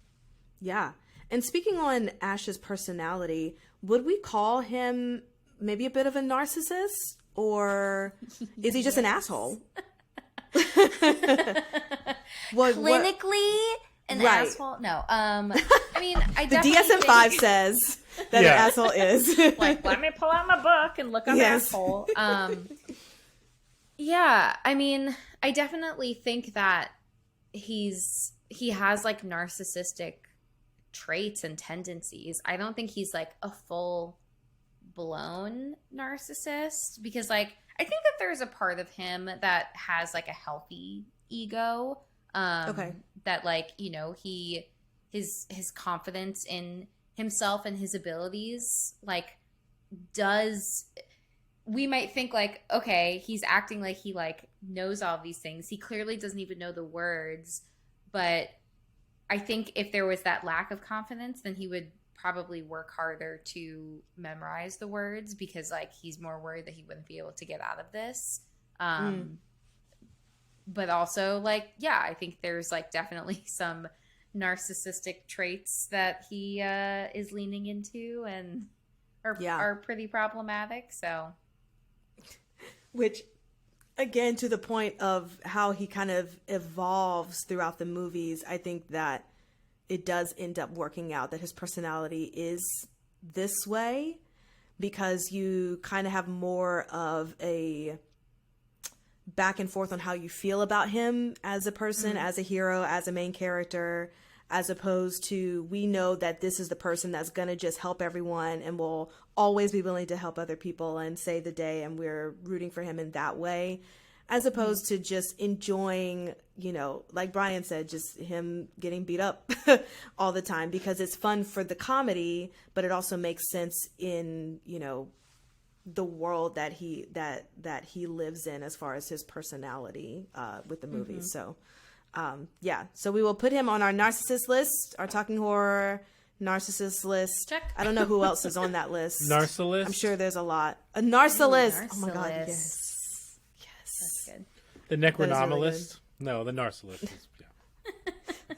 Yeah. And speaking on Ash's personality, would we call him maybe a bit of a narcissist, or is he just an asshole? Clinically an asshole? No. I mean, I the definitely DSM-5 says that an asshole is. Like, let me pull out my book and look up asshole. Yeah, I mean, I definitely think that he has like narcissistic traits and tendencies. I don't think he's like a full blown narcissist, because like I think that there's a part of him that has like a healthy ego, that like, you know, his confidence in himself and his abilities like we might think like, okay, he's acting like he like knows all these things. He clearly doesn't even know the words, but I think if there was that lack of confidence, then he would probably work harder to memorize the words, because like he's more worried that he wouldn't be able to get out of this. But also like, yeah, I think there's like definitely some narcissistic traits that he is leaning into and are pretty problematic. So, which again, to the point of how he kind of evolves throughout the movies, I think that it does end up working out that his personality is this way, because you kind of have more of a back and forth on how you feel about him as a person, as a hero, as a main character, as opposed to, we know that this is the person that's going to just help everyone and will always be willing to help other people and save the day, and we're rooting for him in that way, as opposed to just enjoying, you know, like Brian said, just him getting beat up all the time, because it's fun for the comedy, but it also makes sense in, you know, the world that he lives in as far as his personality with the movies. So so we will put him on our narcissist list, our Talking Horror narcissist list. Check. I don't know who else is on that list. Narcillist? I'm sure there's a lot. A narcillist. Narcillist. Oh my god, yes. That's good. The Necronomalist? No, the Narcillist.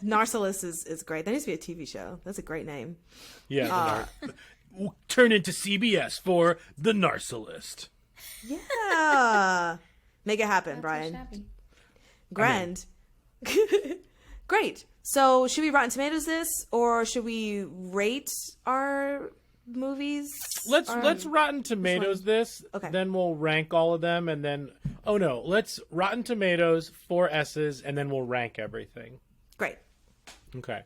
Narcillist is great. That needs to be a TV show. That's a great name. Yeah. Turn into CBS for the Narcillist. Yeah. Make it happen, Brian. Grand. Great. So should we Rotten Tomatoes this, or should we rate our movies? Let's Rotten Tomatoes this. Okay. Then we'll rank all of them, and then let's Rotten Tomatoes 4 S's, and then we'll rank everything. Great. Okay.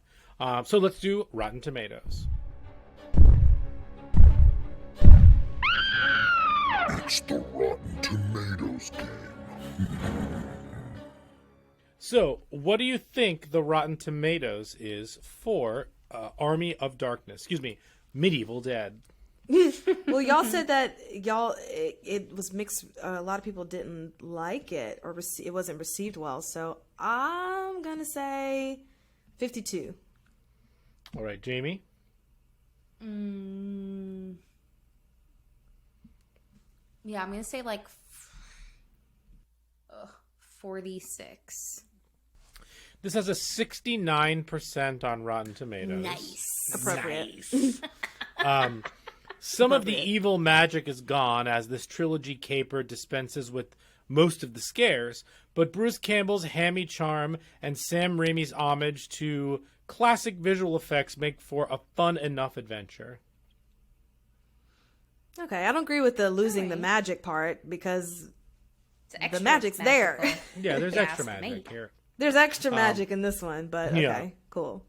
So let's do Rotten Tomatoes. It's the Rotten Tomatoes game. So, what do you think the Rotten Tomatoes is for Army of Darkness? Excuse me, Medieval Dead. Well, y'all said that it was mixed. A lot of people didn't like it, or it wasn't received well. So I'm gonna say 52. All right, Jamie. 'Say like 46. This has a 69% on Rotten Tomatoes. Nice. Appropriate. Nice. Some of the appropriate. evil magic is gone as this trilogy caper dispenses with most of the scares, but Bruce Campbell's hammy charm and Sam Raimi's homage to classic visual effects make for a fun enough adventure. Okay, I don't agree with the losing the Alright. magic part because It's extra magic's there. magical. Yeah, there's Yeah, extra ask magic me. here. there's extra magic in this one, but okay, yeah. cool.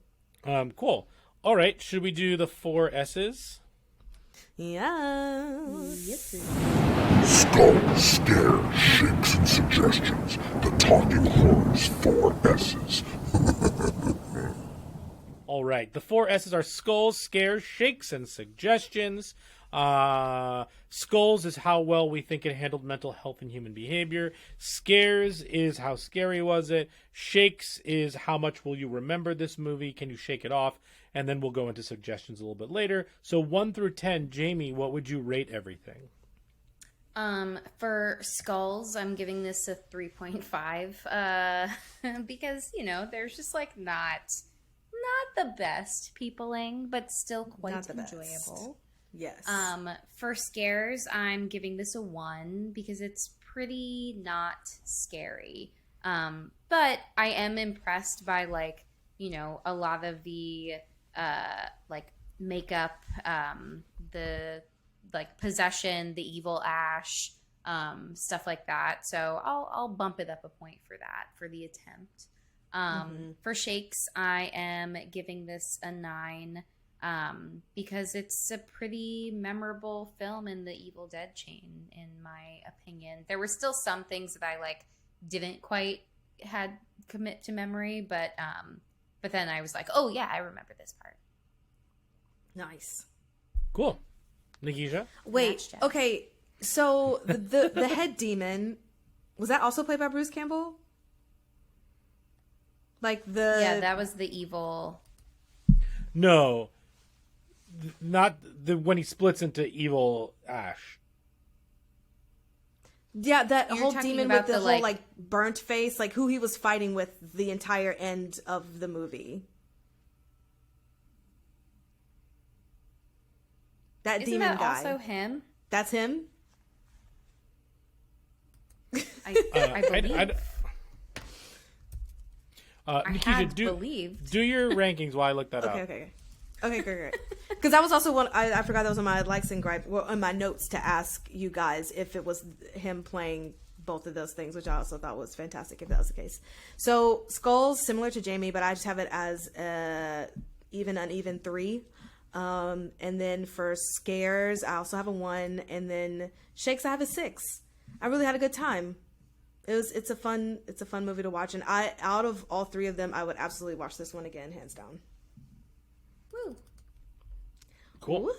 Cool. All right, should we do the 4 S's? Yes. Skull, scare, shakes, and suggestions. The Talking Horrors 4 S's. All right, the 4 S's are skulls, scares, shakes, and suggestions. Skulls is how well we think it handled mental health and human behavior. Scares is how scary was it. Shakes is how much will you remember this movie? Can you shake it off? And then we'll go into suggestions a little bit later. So 1 through 10, Jamie, what would you rate everything? For Skulls, I'm giving this a 3.5 because, you know, there's just like not the best peopling, but still quite Not the best. enjoyable. Yes. For Scares, I'm giving this a 1 because it's pretty not scary. But I am impressed by, like, you know, a lot of the like makeup, the like possession, the evil ash, stuff like that. So I'll bump it up a point for that, for the attempt. For Shakes, I am giving this a 9 because it's a pretty memorable film in the Evil Dead chain, in my opinion. There were still some things that I like didn't quite had commit to memory, but then I was like, oh yeah, I remember this part. Nice. Cool. Nikisha? Wait. Match check. Okay. So the head demon, was that also played by Bruce Campbell? Like Yeah, that was the evil. No. Not the when he splits into evil ash. Yeah, that You're whole talking demon about with the the, whole like- like burnt face, like who he was fighting with the entire end of the movie. That Isn't demon that guy. also him? That's him? I believe. I Nikisha, had believed. do your rankings while I look that up. Okay, great. Because that was also one I forgot that was on my likes and gripe, well, on my notes to ask you guys if it was him playing both of those things, which I also thought was fantastic if that was the case. So Skulls, similar to Jamie, but I just have it as even uneven 3. And then for Scares, I also have a 1, and then Shakes, I have a 6. I really had a good time. It's a fun movie to watch, and out of all 3 of them, I would absolutely watch this one again, hands down. Woo. Cool.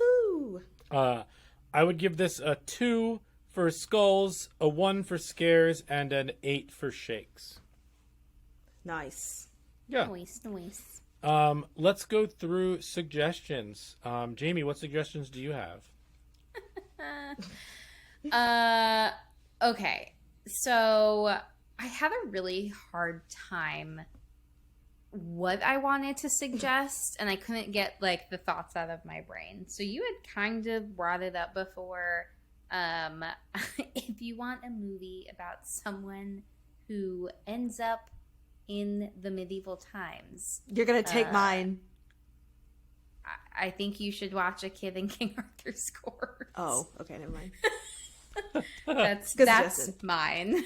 Woohoo! I would give this a 2 for Skulls, a 1 for Scares, and an 8 for Shakes. Nice. Yeah. Nice. Let's go through suggestions. Jamie, what suggestions do you have? Okay. So I had a really hard time what I wanted to suggest, and I couldn't get like the thoughts out of my brain. So you had kind of brought it up before. If you want a movie about someone who ends up in the medieval times, You're going to take mine. I think you should watch A Kid in King Arthur's Court. Oh, okay, never mind. That's Good suggestion. mine.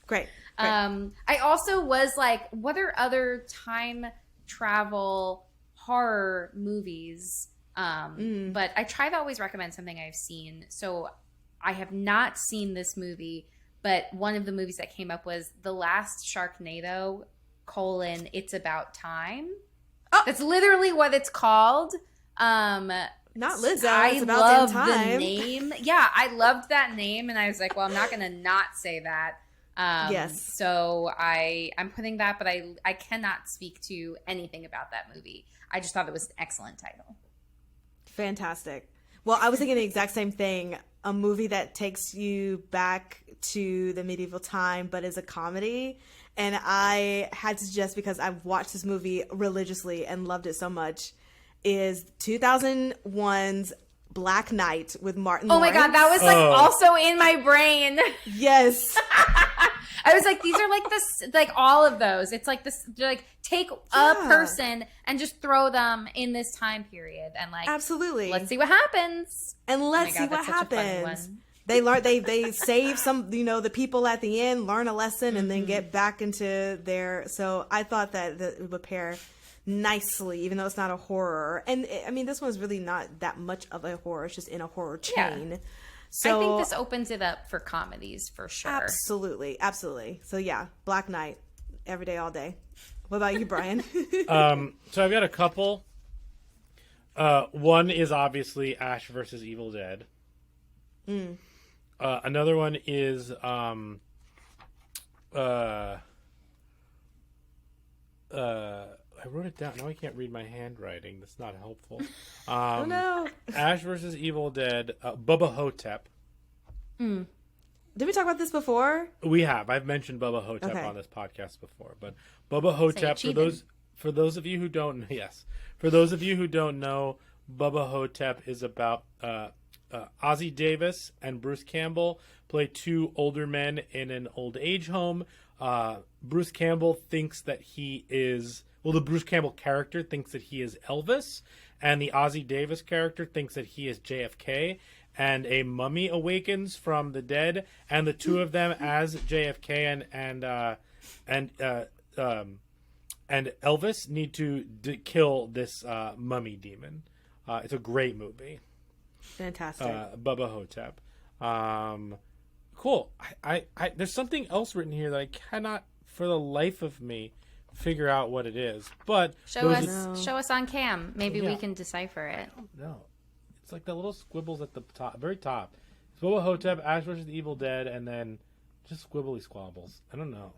Great. I also was like, what are other time travel horror movies? But I try to always recommend something I've seen. So I have not seen this movie, but one of the movies that came up was The Last Sharknado, It's About Time. Oh! That's literally what it's called. Not Lizzo. I It's about love damn the time. name. Yeah, I loved that name, and I was like, well, I'm not going to not say that. Yes. So I'm putting that, but I cannot speak to anything about that movie. I just thought it was an excellent title. Fantastic. Well, I was thinking the exact same thing. A movie that takes you back to the medieval time, but is a comedy. And I had to suggest, because I've watched this movie religiously and loved it so much, is 2001's Black Knight with Martin Oh my Lawrence. God, that was like also in my brain. Yes. I was like, these are like this, like all of those. It's like this, like take a person and just throw them in this time period, and like, absolutely. let's see what happens. And let's see what happens. They learn. They save some, the people at the end, learn a lesson, and then get back into their. So I thought that it would pair nicely, even though it's not a horror. And I mean, this one's really not that much of a horror. It's just in a horror chain. Yeah. So I think this opens it up for comedies for sure. Absolutely. So yeah, Black Knight, every day, all day. What about you, Brian? So I've got a couple. One is obviously Ash versus Evil Dead. Another one is I wrote it down. Now I can't read my handwriting. That's not helpful. Oh no! Ash versus Evil Dead. Bubba Hotep. Did we talk about this before? We have. I've mentioned Bubba Hotep on this podcast before, but Bubba Hotep, for those of you who don't, for those of you who don't know, Bubba Hotep is about Ozzie Davis and Bruce Campbell play two older men in an old age home. Bruce Campbell thinks that he is, the Bruce Campbell character thinks that he is Elvis, and the Ozzie Davis character thinks that he is JFK, and a mummy awakens from the dead, and the two of them as JFK and Elvis need to kill this mummy demon. It's a great movie. Fantastic. Bubba Hotep. Cool. I there's something else written here that I cannot for the life of me figure out what it is. But show us on cam. Maybe we can decipher it. No. It's like the little squibbles at the top, very top. It's Bubba Hotep, Ash vs. the Evil Dead, and then just squibbly squabbles. I don't know.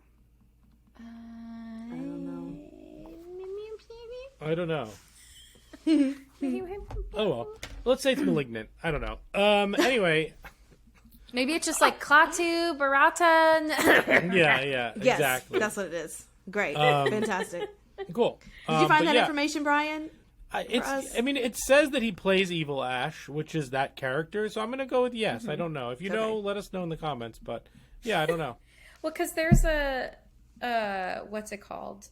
I don't know. Oh well. Let's say it's Malignant. I don't know. Anyway. Maybe it's just like Klaatu, Barata. Yeah, yes, exactly. That's what it is. Great. Fantastic. Cool. Did you find that information, Brian? It says that he plays Evil Ash, which is that character, so I'm going to go with yes. I don't know. If you know, let us know in the comments, but yeah, I don't know. Well, because there's what's it called?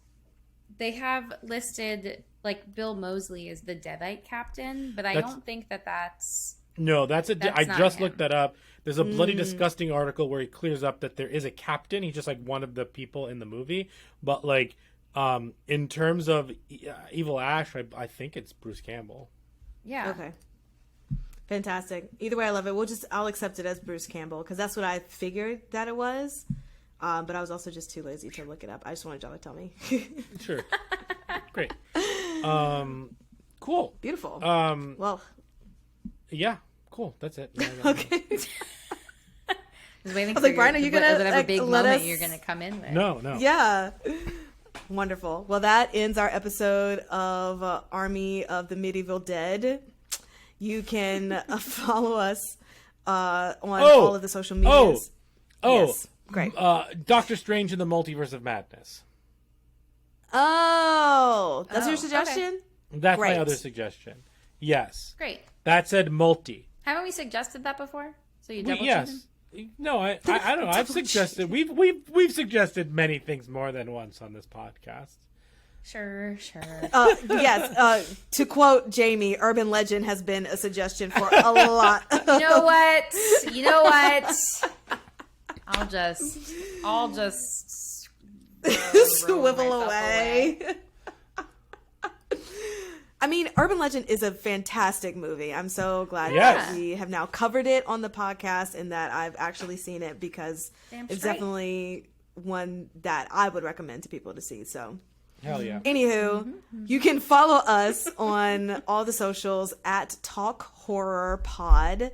They have listed, like, Bill Moseley as the Deadite captain, but I don't think that's... No, I just looked that up. There's a bloody disgusting article where he clears up that there is a captain. He's just like one of the people in the movie. But like, in terms of Evil Ash, I think it's Bruce Campbell. Yeah. Okay. Fantastic. Either way, I love it. I'll accept it as Bruce Campbell because that's what I figured that it was. But I was also just too lazy to look it up. I just wanted y'all to tell me. Sure. Great. Cool. Beautiful. Well. Yeah. Cool. That's it. Okay. I was waiting for Brian, are you gonna whatever big moment you're gonna come in with? No. Yeah. Wonderful. Well, that ends our episode of Army of the Medieval Dead. You can follow us on all of the social medias. Yes. Great. Doctor Strange in the Multiverse of Madness. That's your suggestion? Okay. That's my other suggestion. Yes. Great. That said multi. Haven't we suggested that before? So you double yes. No, I don't know. I've suggested we've suggested many things more than once on this podcast. Sure. Yes. To quote Jamie, urban legend has been a suggestion for a lot. You know what? I'll just swivel away. I mean, Urban Legend is a fantastic movie. I'm so glad that we have now covered it on the podcast and that I've actually seen it because it's definitely one that I would recommend to people to see. So, hell yeah. Anywho, you can follow us on all the socials at Talk Horror Pod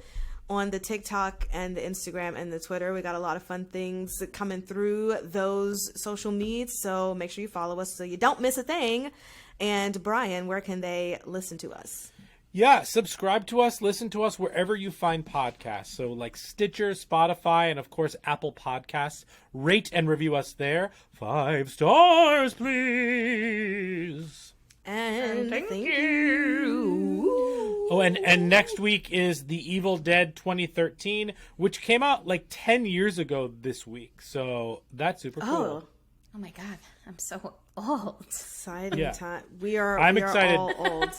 on the TikTok and the Instagram and the Twitter. We got a lot of fun things coming through those social medias. So make sure you follow us so you don't miss a thing. And Brian, where can they listen to us? Yeah, subscribe to us, listen to us wherever you find podcasts. So like Stitcher, Spotify, and of course Apple Podcasts. Rate and review us there. 5 stars, please. And thank you. Oh, and next week is The Evil Dead 2013, which came out like 10 years ago this week. So that's super cool. Oh my god, I'm so old. Exciting time. I'm we are excited. all old.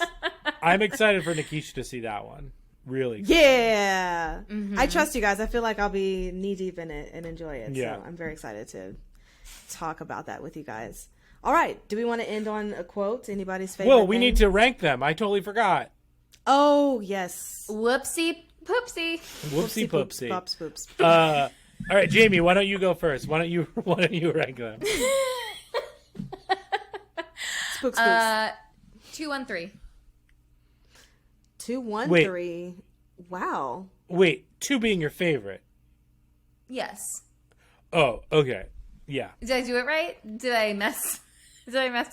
I'm excited for Nikisha to see that one. Really excited. Yeah. I trust you guys. I feel like I'll be knee deep in it and enjoy it. Yeah. So I'm very excited to talk about that with you guys. All right. Do we want to end on a quote? Anybody's favorite? Well, we need to rank them. I totally forgot. Oh, yes. Whoopsie poopsie. Whoopsie poopsie. Pops poops. All right, Jamie, why don't you go first? Why don't you rank them? Spooks, spooks. 213. 213. Wow. Wait, 2 being your favorite. Yes. Oh, okay. Yeah. Did I do it right? Did I mess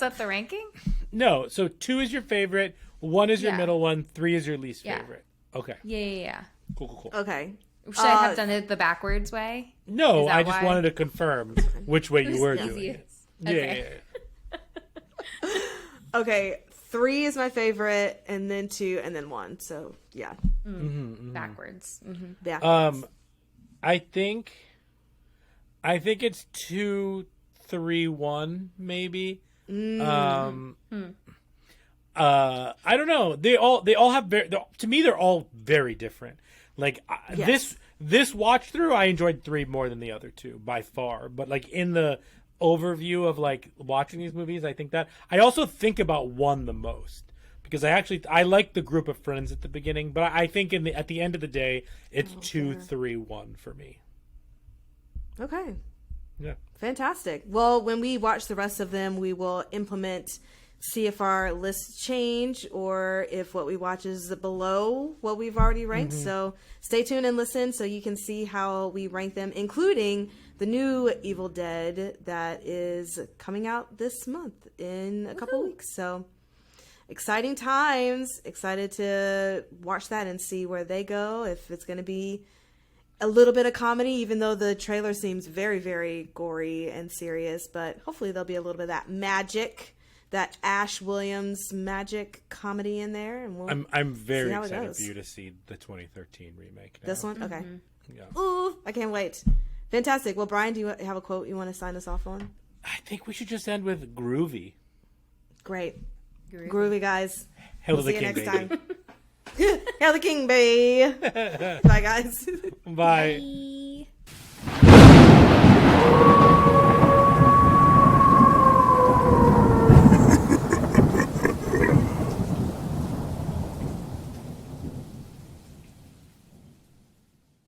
up the ranking? No, so 2 is your favorite, 1 is your Yeah. middle one, 3 is your least Yeah. favorite. Okay. Yeah. Cool. Okay. Should I have done it the backwards way? No, Is that I just why? wanted to confirm which way you were Easy. doing it. Okay. Yeah. Okay. 3 is my favorite, and then 2, and then 1. So, yeah. Backwards. Mm-hmm. Yeah. I think it's 2, 3, 1 maybe. I don't know. They all have to me they're all very different. Like Yes. this watch through, I enjoyed 3 more than the other 2 by far. But like in the overview of like watching these movies, I think that I also think about 1 the most because I like the group of friends at the beginning, but I think at the end of the day, it's 2, 3, 1 for me. Okay. Yeah. Fantastic. Well, when we watch the rest of them, we will see if our lists change or if what we watch is below what we've already ranked. So stay tuned and listen so you can see how we rank them, including the new Evil Dead that is coming out this month in a couple weeks. So exciting times. Excited to watch that and see where they go, if it's going to be a little bit of comedy, even though the trailer seems very, very gory and serious. But hopefully there'll be a little bit of that magic, that Ash Williams magic comedy in there. And I'm very see how it excited goes. for you to see the 2013 remake now. This one? Okay. Yeah. Ooh, I can't wait. Fantastic. Well, Brian, do you have a quote you want to sign us off on? I think we should just end with groovy. Great. Groovy, guys. Hail We'll the see you king, next baby. time. Hail the king, babe. Bye, guys. Bye. Bye.